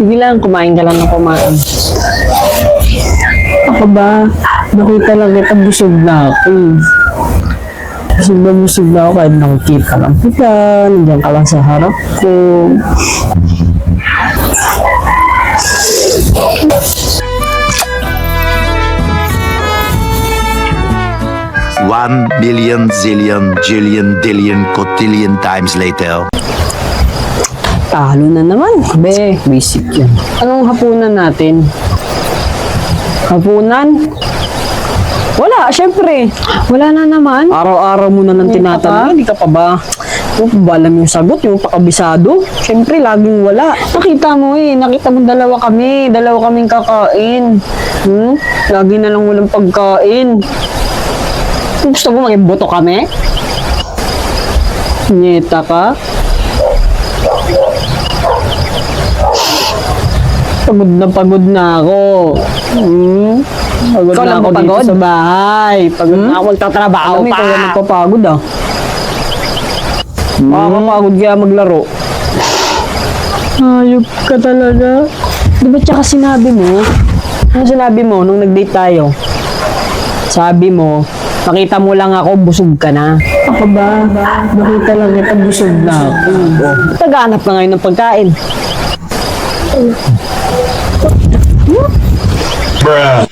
Sige lang, kumain ka lang ng kumain. Ako ba? Nakita lang kita, busog na ako. Busog na ako kahit nakikita lang kita. Nandiyan ka lang sa harap ko. One billion, zillion, jillion, dillion, cotillion times later. Talo na naman. Be, basic yan. Anong hapunan natin? Hapunan? Wala, syempre. Wala na naman. Araw-araw mo na lang tinatanong. Hindi ka pa ba? Yung ba alam yung sagot, yung pakabisado? Syempre, laging wala. Nakita mo nakita mo dalawa kaming kakain. Lagi na lang walang pagkain. Gusto mo maging boto kami? Nyeta ka? Pagod na ako. Pagod Ikaw na lang ako mapagod? dito sa bahay. Pagod na ako magtatrabaho Alam mo, pa. ikaw lang magpapagod ah. Makakapagod kaya maglaro. Ayop ka talaga. Di ba tsaka sinabi mo? Ano sinabi mo nung nag-date tayo? Sabi mo, nakita mo lang ako, busog ka na. Ako ba? Nakita lang kita, busog na ako. Naghanap na ngayon ng pagkain. Bruh.